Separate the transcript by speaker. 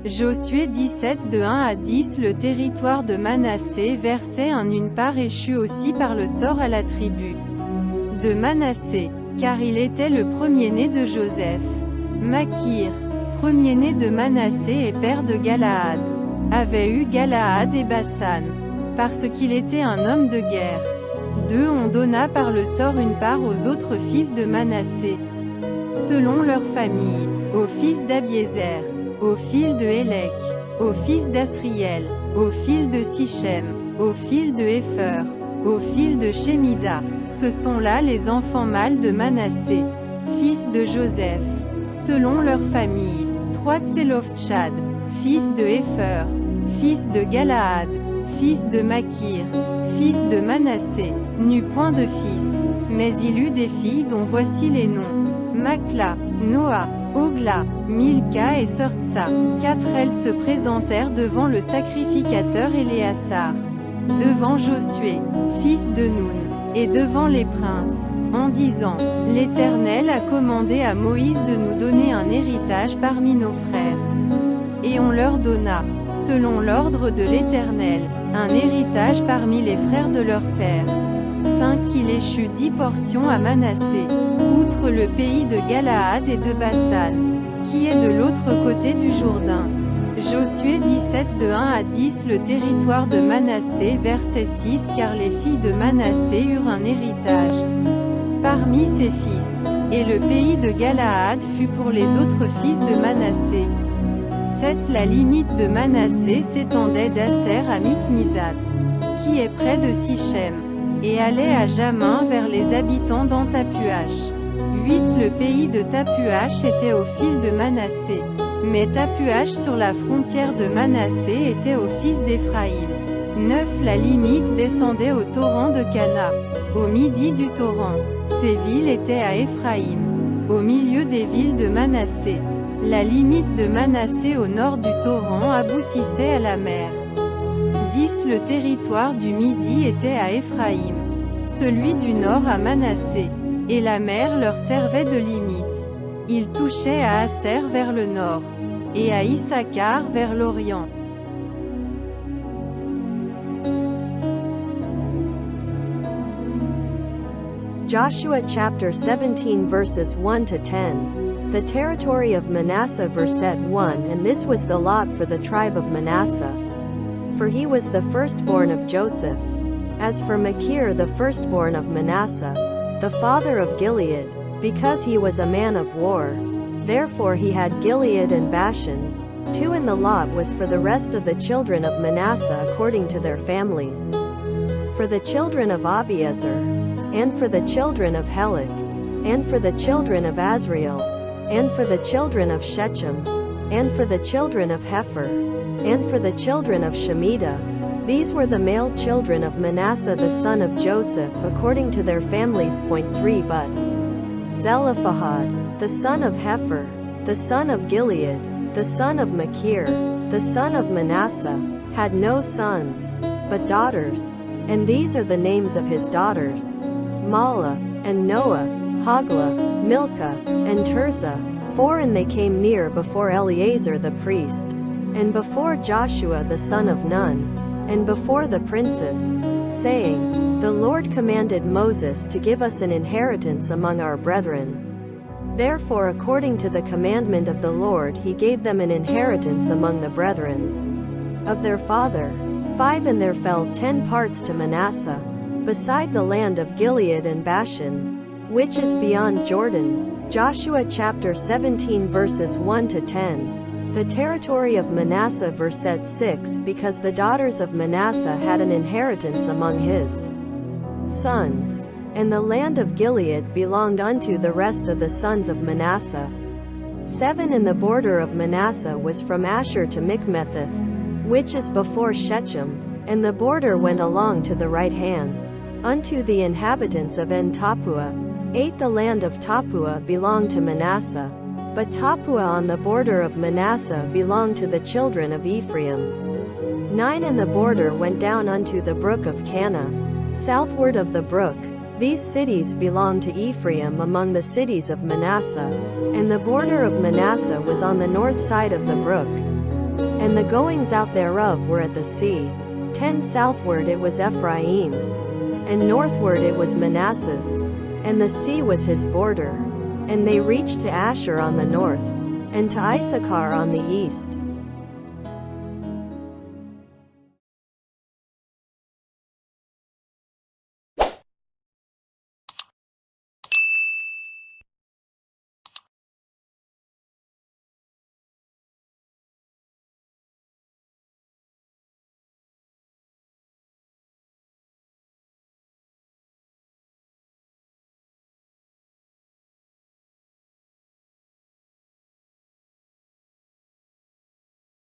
Speaker 1: Josué 17 de 1 à 10. Le territoire de Manassé versait une part échut aussi par le sort à la tribu de Manassé, car il était le premier-né de Joseph. Makir, premier-né de Manassé et père de Galaad, avait eu Galaad et Basan, parce qu'il était un homme de guerre. 2. On donna par le sort une part aux autres fils de Manassé, selon leur famille, aux fils d'Abiézer, aux fils de Hélec, aux fils d'Asriel, aux fils de Sichem, aux fils de Hépher, aux fils de Shemida. Ce sont là les enfants mâles de Manassé, fils de Joseph, selon leur famille. 3. Tselophchad, fils de Hépher, fils de Galaad, fils de Makir, fils de Manassé, n'eut point de fils, mais il eut des filles dont voici les noms: Makla, Noa, Ogla, Milka et Sortsa. 4. Elles se présentèrent devant le sacrificateur Éléazar, devant Josué, fils de Nun, et devant les princes, en disant: L'Éternel a commandé à Moïse de nous donner un héritage parmi nos frères. Et on leur donna, selon l'ordre de l'Éternel, un héritage parmi les frères de leur père. 5. Il échut 10 portions à Manassé, outre le pays de Galaad et de Basan, qui est de l'autre côté du Jourdain. Josué 17 de 1 à 10. Le territoire de Manassé verset 6. Car les filles de Manassé eurent un héritage parmi ses fils, et le pays de Galaad fut pour les autres fils de Manassé. 7. La limite de Manassé s'étendait d'Asser à Michmisat, qui est près de Sichem, et allait à Jamin vers les habitants d'Tapuach. 8. Le pays de Tapuach était au fil de Manassé, mais Tapuach sur la frontière de Manassé était au fils d'Éphraïm. 9. La limite descendait au torrent de Cana, au midi du torrent. Ces villes étaient à Éphraïm, au milieu des villes de Manassé. La limite de Manassé au nord du torrent aboutissait à la mer. 10. Le territoire du midi était à Éphraïm, celui du nord à Manassé, et la mer leur servait de limite. Il touchait à Asser vers le nord, et à Issachar vers l'orient.
Speaker 2: Joshua chapter 17 verses 1 to 10. The territory of Manasseh verset 1. And this was the lot for the tribe of Manasseh, for he was the firstborn of Joseph. As for Machir the firstborn of Manasseh, the father of Gilead, because he was a man of war, therefore he had Gilead and Bashan. 2. And the lot was for the rest of the children of Manasseh according to their families. For the children of Abiezer, and for the children of Helek, and for the children of Azriel, and for the children of Shechem, and for the children of Hepher, and for the children of Shemida. These were the male children of Manasseh the son of Joseph according to their families. 3. But Zelophehad, the son of Hepher, the son of Gilead, the son of Machir, the son of Manasseh, had no sons, but daughters. And these are the names of his daughters: Mahlah, and Noah, Hoglah, Milcah, and Tirzah. 4. And they came near before Eleazar the priest, and before Joshua the son of Nun, and before the princes, saying, The Lord commanded Moses to give us an inheritance among our brethren. Therefore according to the commandment of the Lord he gave them an inheritance among the brethren of their father. 5. And there fell 10 parts to Manasseh, beside the land of Gilead and Bashan, which is beyond Jordan. Joshua chapter 17 verses 1 to 10. The territory of Manasseh verset 6. Because the daughters of Manasseh had an inheritance among his sons, and the land of Gilead belonged unto the rest of the sons of Manasseh. 7. And the border of Manasseh was from Asher to Michmetheth, which is before Shechem, and the border went along to the right hand, unto the inhabitants of En-Tappuah. 8. The land of Tappuah belonged to Manasseh, but Tappuah on the border of Manasseh belonged to the children of Ephraim. 9. And the border went down unto the brook of Cana, southward of the brook. These cities belonged to Ephraim among the cities of Manasseh, and the border of Manasseh was on the north side of the brook. and the goings out thereof were at the sea. 10 Southward it was Ephraim's, and northward it was Manasseh's, and the sea was his border. And they reached to Asher on the north, and to Issachar on the east,